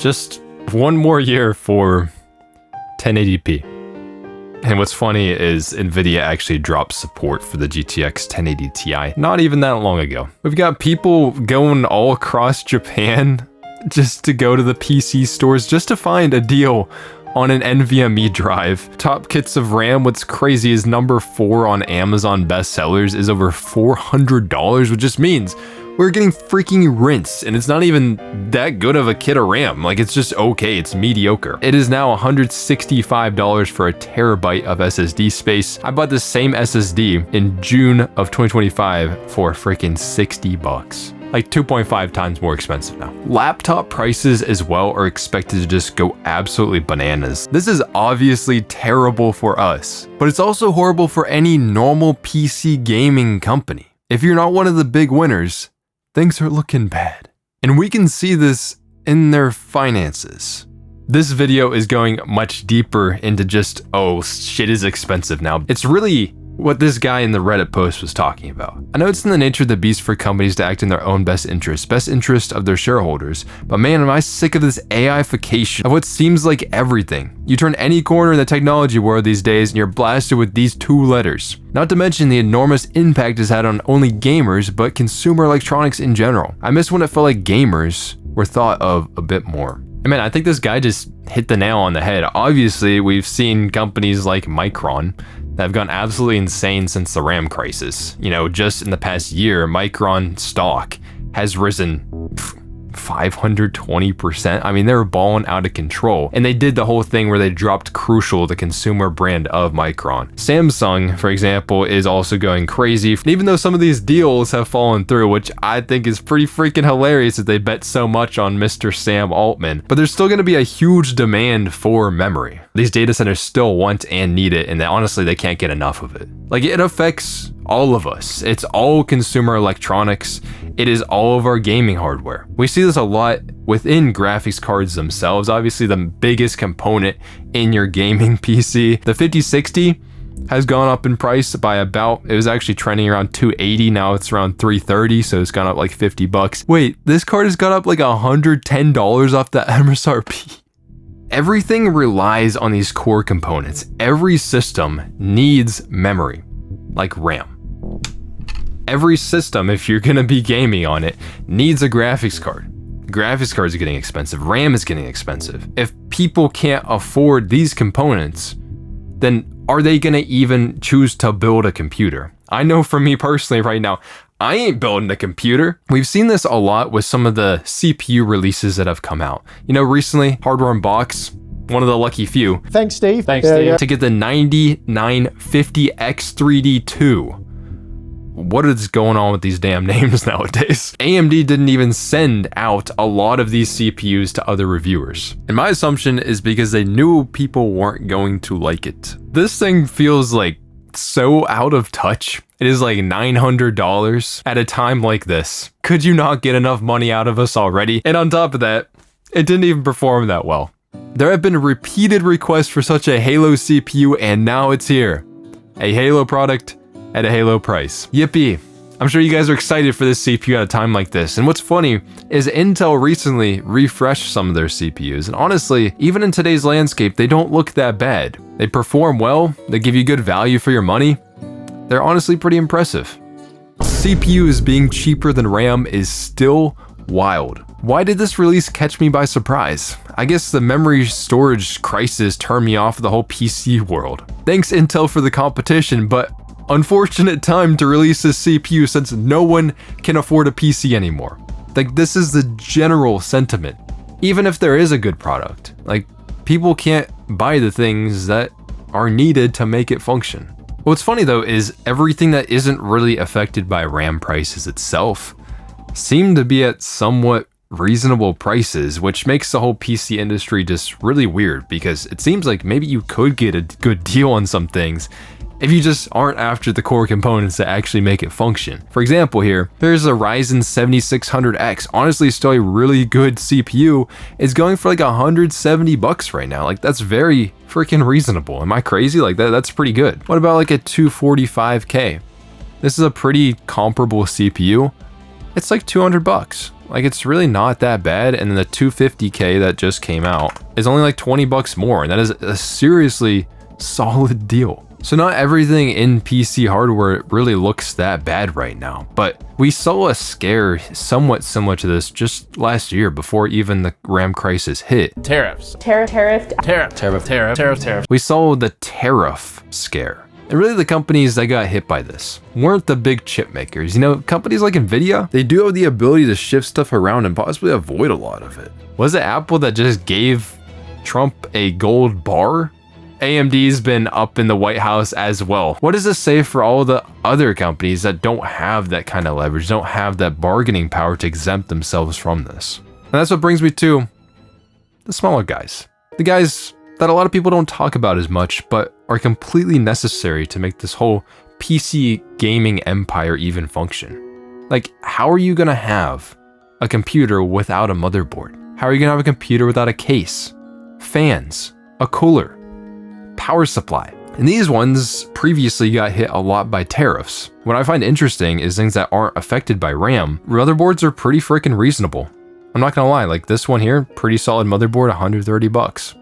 Just one more year for 1080p. And what's funny is Nvidia actually dropped support for the GTX 1080 Ti not even that long ago. We've got people going all across Japan just to go to the PC stores just to find a deal on an NVMe drive. Top kits of RAM, what's crazy is number 4 on Amazon bestsellers is over $400, which just means we're getting freaking rinsed, and it's not even that good of a kit of RAM. Like, it's just okay, it's mediocre. It is now $165 for a terabyte of SSD space. I bought the same SSD in June of 2025 for freaking 60 bucks. Like 2.5 times more expensive now. Laptop prices as well are expected to just go absolutely bananas. This is obviously terrible for us, but it's also horrible for any normal PC gaming company. If you're not one of the big winners, things are looking bad. And we can see this in their finances. This video is going much deeper into just, oh, shit is expensive now. It's really what this guy in the Reddit post was talking about. I know it's in the nature of the beast for companies to act in their own best interest of their shareholders, but man, am I sick of this AI-fication of what seems like everything. You turn any corner in the technology world these days and you're blasted with these 2 letters. Not to mention the enormous impact it's had on only gamers, but consumer electronics in general. I miss when it felt like gamers were thought of a bit more. And man, I think this guy just hit the nail on the head. Obviously, we've seen companies like Micron that have gone absolutely insane since the RAM crisis. You know, just in the past year, Micron stock has risen 520%. I mean, they were balling out of control. And they did the whole thing where they dropped Crucial, the consumer brand of Micron. Samsung, for example, is also going crazy. And even though some of these deals have fallen through, which I think is pretty freaking hilarious that they bet so much on Mr. Sam Altman, but there's still going to be a huge demand for memory. These data centers still want and need it, and honestly, they can't get enough of it. Like, it affects all of us. It's all consumer electronics. It is all of our gaming hardware. We see this a lot within graphics cards themselves. Obviously, the biggest component in your gaming PC. The 5060 has gone up in price by about, it was actually trending around $280, now it's around $330, so it's gone up like 50 bucks. Wait, this card has gone up like $110 off the MSRP. Everything relies on these core components. Every system needs memory, like RAM. Every system, if you're gonna be gaming on it, needs a graphics card. Graphics cards are getting expensive, RAM is getting expensive. If people can't afford these components, then are they gonna even choose to build a computer? I know for me personally right now, I ain't building a computer. We've seen this a lot with some of the CPU releases that have come out. You know, recently, Hardware Unbox, one of the lucky few. Thanks, Steve. To get the 9950X3D2. What is going on with these damn names nowadays? AMD didn't even send out a lot of these CPUs to other reviewers. And my assumption is because they knew people weren't going to like it. This thing feels like so out of touch. It is like $900 at a time like this. Could you not get enough money out of us already? And on top of that, it didn't even perform that well. There have been repeated requests for such a Halo CPU, and now it's here. A Halo product at a Halo price. Yippee. I'm sure you guys are excited for this CPU at a time like this. And what's funny is Intel recently refreshed some of their CPUs. And honestly, even in today's landscape, they don't look that bad. They perform well, they give you good value for your money. They're honestly pretty impressive. CPUs being cheaper than RAM is still wild. Why did this release catch me by surprise? I guess the memory storage crisis turned me off of the whole PC world. Thanks Intel for the competition, but unfortunate time to release this CPU since no one can afford a PC anymore. Like, this is the general sentiment. Even if there is a good product, like, people can't buy the things that are needed to make it function. What's funny though is everything that isn't really affected by RAM prices itself seem to be at somewhat reasonable prices, which makes the whole PC industry just really weird because it seems like maybe you could get a good deal on some things if you just aren't after the core components that actually make it function. For example here, there's a Ryzen 7600X, honestly still a really good CPU, is going for like 170 bucks right now. Like, that's very freaking reasonable. Am I crazy? Like, that's pretty good. What about like a 245K? This is a pretty comparable CPU, it's like 200 bucks. Like, it's really not that bad. And then the 250K that just came out is only like 20 bucks more. And that is a seriously solid deal. So not everything in PC hardware really looks that bad right now, but we saw a scare somewhat similar to this just last year before even the RAM crisis hit. Tariffs. Tariff. We saw the tariff scare. And really the companies that got hit by this weren't the big chip makers. You know, companies like Nvidia, they do have the ability to shift stuff around and possibly avoid a lot of it. Was it Apple that just gave Trump a gold bar? AMD's been up in the White House as well. What does this say for all the other companies that don't have that kind of leverage, don't have that bargaining power to exempt themselves from this? And that's what brings me to the smaller guys. The guys that a lot of people don't talk about as much, but are completely necessary to make this whole PC gaming empire even function. Like, how are you gonna have a computer without a motherboard? How are you gonna have a computer without a case, fans, a cooler, power supply? And these ones previously got hit a lot by tariffs. What I find interesting is things that aren't affected by RAM. Motherboards are pretty freaking reasonable. I'm not gonna lie, like this one here, pretty solid motherboard, 130 bucks.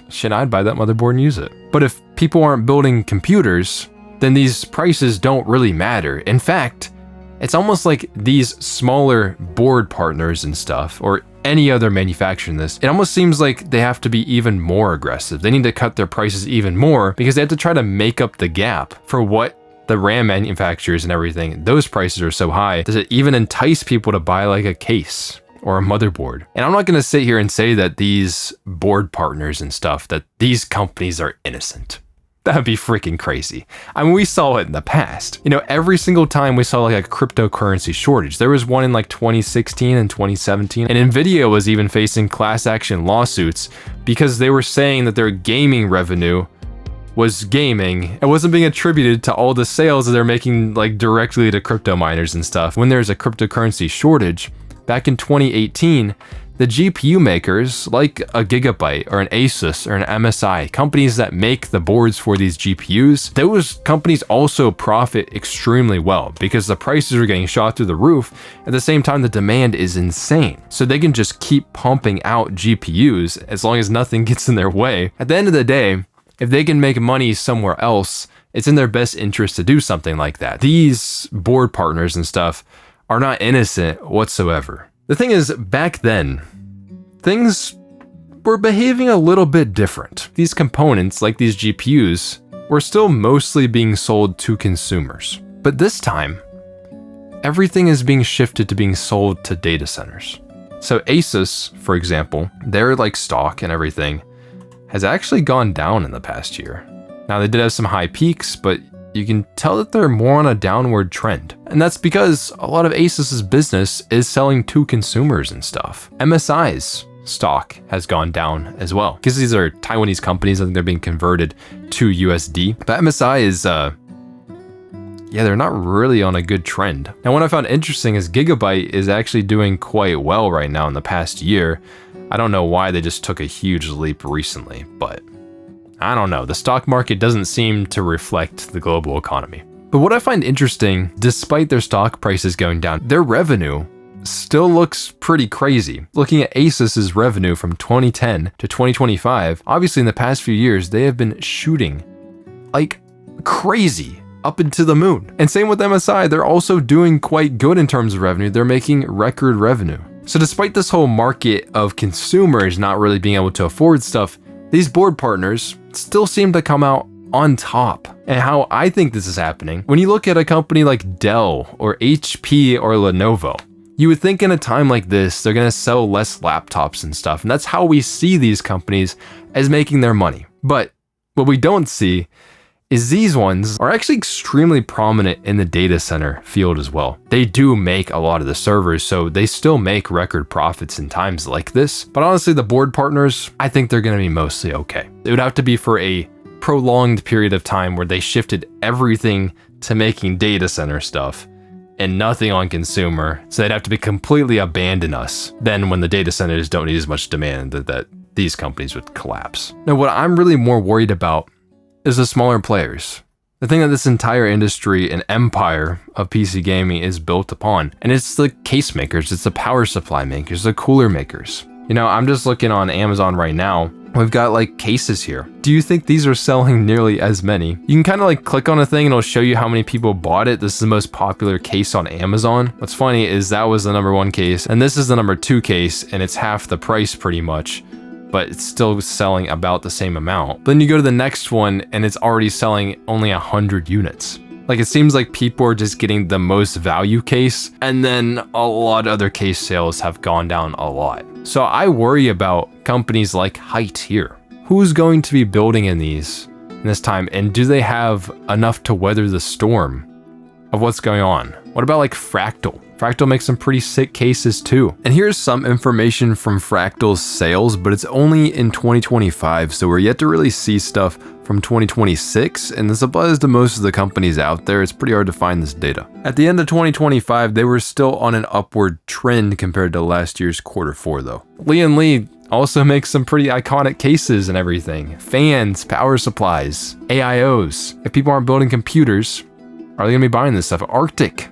Shit, I'd buy that motherboard and use it. But if people aren't building computers, then these prices don't really matter. In fact, it's almost like these smaller board partners and stuff, or any other manufacturer in this, it almost seems like they have to be even more aggressive. They need to cut their prices even more because they have to try to make up the gap for what the RAM manufacturers and everything, those prices are so high. Does it even entice people to buy like a case or a motherboard? And I'm not gonna sit here and say that these board partners and stuff, that these companies are innocent. That'd be freaking crazy. I mean, we saw it in the past. You know, every single time we saw like a cryptocurrency shortage, there was one in like 2016 and 2017, and Nvidia was even facing class action lawsuits because they were saying that their gaming revenue was gaming. It wasn't being attributed to all the sales that they're making like directly to crypto miners and stuff. When there's a cryptocurrency shortage, back in 2018, the GPU makers like a Gigabyte or an Asus or an MSI, companies that make the boards for these GPUs, those companies also profit extremely well because the prices are getting shot through the roof. At the same time, the demand is insane. So they can just keep pumping out GPUs as long as nothing gets in their way. At the end of the day, if they can make money somewhere else, it's in their best interest to do something like that. These board partners and stuff are not innocent whatsoever. The thing is, back then, things were behaving a little bit different. These components, like these GPUs, were still mostly being sold to consumers. But this time, everything is being shifted to being sold to data centers. So Asus, for example, their like stock and everything has actually gone down in the past year. Now they did have some high peaks, but you can tell that they're more on a downward trend. And that's because a lot of Asus's business is selling to consumers and stuff. MSI's stock has gone down as well because these are Taiwanese companies. I think they're being converted to USD. But MSI is, they're not really on a good trend. Now, what I found interesting is Gigabyte is actually doing quite well right now in the past year. I don't know why they just took a huge leap recently, but I don't know. The stock market doesn't seem to reflect the global economy. But what I find interesting, despite their stock prices going down, their revenue still looks pretty crazy. Looking at Asus's revenue from 2010 to 2025, obviously in the past few years, they have been shooting like crazy up into the moon. And same with MSI, they're also doing quite good in terms of revenue. They're making record revenue. So despite this whole market of consumers not really being able to afford stuff, these board partners still seem to come out on top. And how I think this is happening, when you look at a company like Dell or HP or Lenovo, you would think in a time like this, they're gonna sell less laptops and stuff. And that's how we see these companies as making their money. But what we don't see is these ones are actually extremely prominent in the data center field as well. They do make a lot of the servers, so they still make record profits in times like this. But honestly, the board partners, I think they're gonna be mostly okay. It would have to be for a prolonged period of time where they shifted everything to making data center stuff and nothing on consumer. So they'd have to be completely abandon us. Then when the data centers don't need as much demand, that these companies would collapse. Now, what I'm really more worried about is the smaller players, The thing that this entire industry and empire of PC gaming is built upon. And it's the case makers, it's the power supply makers, the cooler makers. You know, I'm just looking on Amazon right now. We've got like cases here. Do you think these are selling nearly as many? You can kind of like click on a thing and it'll show you how many people bought it. This is the most popular case on Amazon. What's funny is that was the #1 case and this is the #2 case and it's half the price pretty much, but it's still selling about the same amount. Then you go to the next one and it's already selling only 100 units. Like it seems like people are just getting the most value case and then a lot of other case sales have gone down a lot. So I worry about companies like Height here. Who's going to be building in these in this time and do they have enough to weather the storm of what's going on? What about like Fractal? Fractal makes some pretty sick cases too. And here's some information from Fractal's sales, but it's only in 2025, so we're yet to really see stuff from 2026, and this applies to most of the companies out there. It's pretty hard to find this data. At the end of 2025, they were still on an upward trend compared to last year's Q4 though. Lee also makes some pretty iconic cases and everything. Fans, power supplies, AIOs. If people aren't building computers, are they gonna be buying this stuff? Arctic.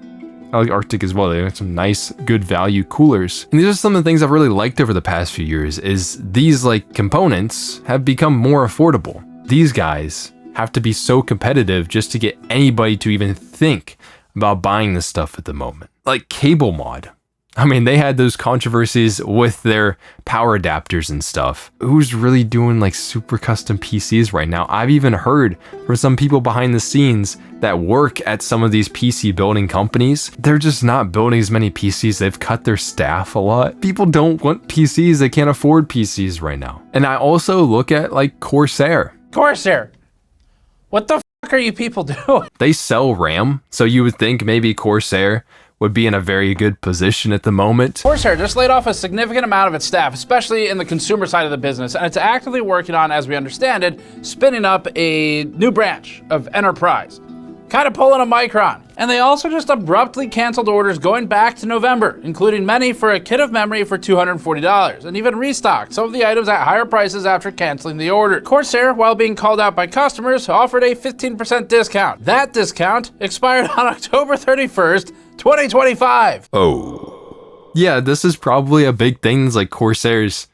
I like Arctic as well. They have some nice, good value coolers. And these are some of the things I've really liked over the past few years is these like components have become more affordable. These guys have to be so competitive just to get anybody to even think about buying this stuff at the moment. Like Cable Mod. I mean, they had those controversies with their power adapters and stuff. Who's really doing like super custom PCs right now? I've even heard from some people behind the scenes that work at some of these PC building companies. They're just not building as many PCs. They've cut their staff a lot. People don't want PCs. They can't afford PCs right now. And I also look at like Corsair. Corsair, what the fuck are you people doing? They sell RAM, so you would think maybe Corsair would be in a very good position at the moment. Corsair just laid off a significant amount of its staff, especially in the consumer side of the business, and it's actively working on, as we understand it, spinning up a new branch of enterprise. Kind of pulling a Micron. And they also just abruptly canceled orders going back to November, including many for a kit of memory for $240, and even restocked some of the items at higher prices after canceling the order. Corsair, while being called out by customers, offered a 15% discount. That discount expired on October 31st, 2025. Oh. Yeah, this is probably a big thing. It's like Corsair's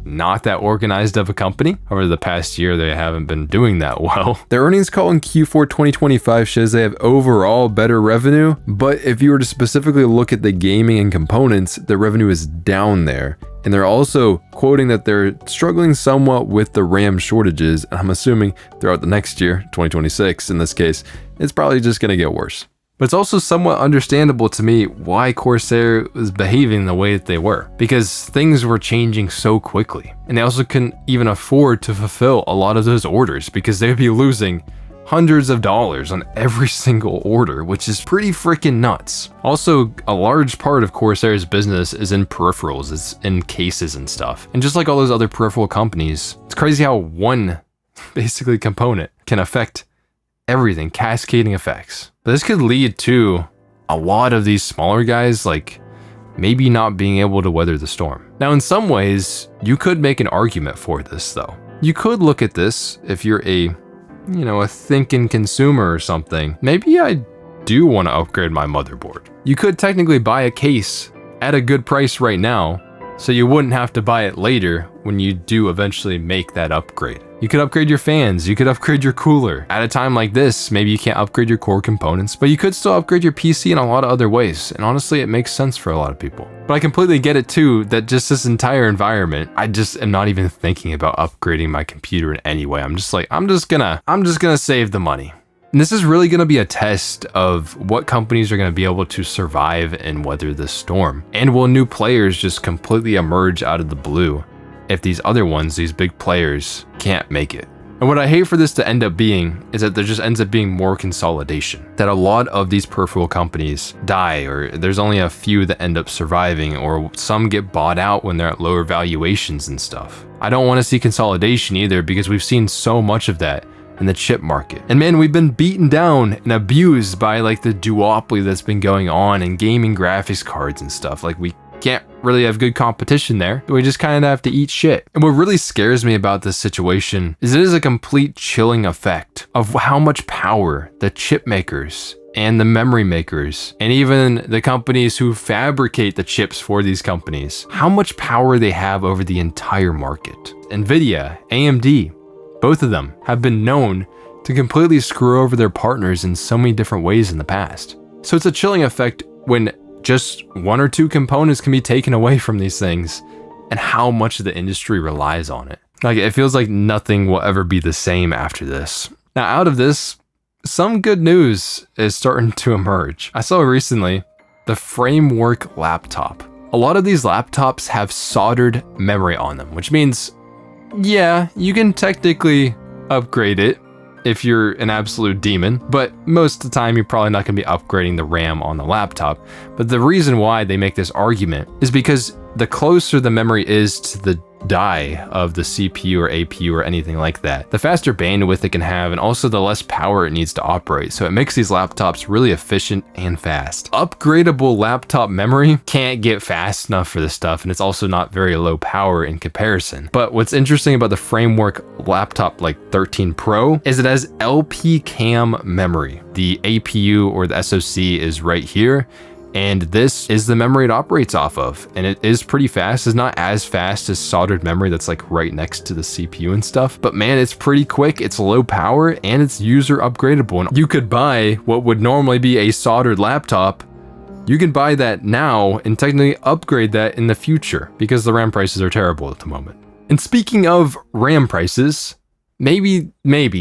not that organized of a company. Over the past year, they haven't been doing that well. Their earnings call in Q4 2025 shows they have overall better revenue, but if you were to specifically look at the gaming and components, their revenue is down there. And they're also quoting that they're struggling somewhat with the RAM shortages. I'm assuming throughout the next year, 2026 in this case, it's probably just gonna get worse. But it's also somewhat understandable to me why Corsair was behaving the way that they were, because things were changing so quickly. And they also couldn't even afford to fulfill a lot of those orders because they'd be losing hundreds of dollars on every single order, which is pretty freaking nuts. Also, a large part of Corsair's business is in peripherals, it's in cases and stuff. And just like all those other peripheral companies, it's crazy how one basically component can affect everything, cascading effects. But this could lead to a lot of these smaller guys like maybe not being able to weather the storm. Now, in some ways, you could make an argument for this though. You could look at this if you're a thinking consumer or something. Maybe I do want to upgrade my motherboard. You could technically buy a case at a good price right now, so you wouldn't have to buy it later when you do eventually make that upgrade. You could upgrade your fans, you could upgrade your cooler. At a time like this, maybe you can't upgrade your core components, but you could still upgrade your PC in a lot of other ways. And honestly, it makes sense for a lot of people. But I completely get it too, that just this entire environment, I just am not even thinking about upgrading my computer in any way. I'm just gonna save the money. And this is really gonna be a test of what companies are gonna be able to survive and weather this storm. And will new players just completely emerge out of the blue if these other ones, these big players, can't make it? And what I hate for this to end up being is that there just ends up being more consolidation. That a lot of these peripheral companies die, or there's only a few that end up surviving, or some get bought out when they're at lower valuations and stuff. I don't want to see consolidation either, because we've seen so much of that in the chip market. And man, we've been beaten down and abused by like the duopoly that's been going on in gaming graphics cards and stuff. Like we can't really have good competition there. We just kind of have to eat shit. And what really scares me about this situation is it is a complete chilling effect of how much power the chip makers and the memory makers and even the companies who fabricate the chips for these companies, how much power they have over the entire market. Nvidia, AMD, both of them have been known to completely screw over their partners in so many different ways in the past. So it's a chilling effect when just one or two components can be taken away from these things and how much of the industry relies on it. Like, it feels like nothing will ever be the same after this. Now, out of this, some good news is starting to emerge. I saw recently the Framework laptop. A lot of these laptops have soldered memory on them, which means, yeah, you can technically upgrade it if you're an absolute demon, but most of the time you're probably not going to be upgrading the RAM on the laptop. But the reason why they make this argument is because the closer the memory is to the die of the CPU or APU or anything like that, the faster bandwidth it can have and also the less power it needs to operate. So it makes these laptops really efficient and fast. Upgradable laptop memory can't get fast enough for this stuff, and it's also not very low power in comparison. But what's interesting about the Framework laptop like 13 Pro is it has LP cam memory. The APU or the SoC is right here, and this is the memory it operates off of, and it is pretty fast. It's not as fast as soldered memory that's like right next to the CPU and stuff, but man, it's pretty quick, it's low power, and it's user upgradable. And you could buy what would normally be a soldered laptop, you can buy that now and technically upgrade that in the future because the RAM prices are terrible at the moment. And speaking of RAM prices, maybe,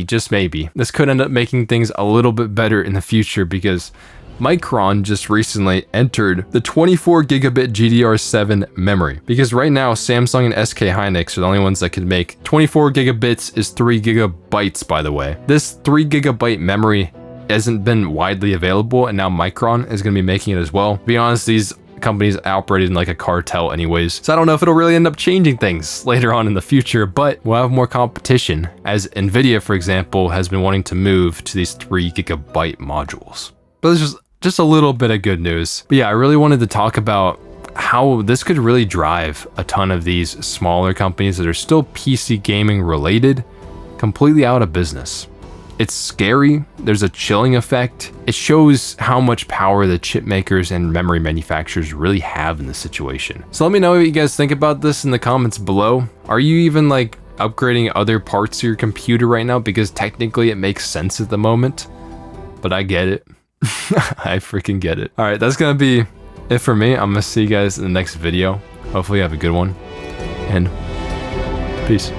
just maybe, this could end up making things a little bit better in the future because Micron just recently entered the 24 gigabit GDDR7 memory, because right now Samsung and SK Hynix are the only ones that can make 24 gigabits is 3 gigabytes, by the way. This 3 gigabyte memory hasn't been widely available, and now Micron is going to be making it as well. To be honest, these companies operated in like a cartel anyways, so I don't know if it'll really end up changing things later on in the future, but we'll have more competition, as Nvidia, for example, has been wanting to move to these 3 gigabyte modules. But this is just a little bit of good news. But yeah, I really wanted to talk about how this could really drive a ton of these smaller companies that are still PC gaming related completely out of business. It's scary. There's a chilling effect. It shows how much power the chip makers and memory manufacturers really have in this situation. So let me know what you guys think about this in the comments below. Are you even like upgrading other parts of your computer right now? Because technically it makes sense at the moment, but I get it. I freaking get it. All right, that's gonna be it for me. I'm gonna see you guys in the next video. Hopefully you have a good one, and peace.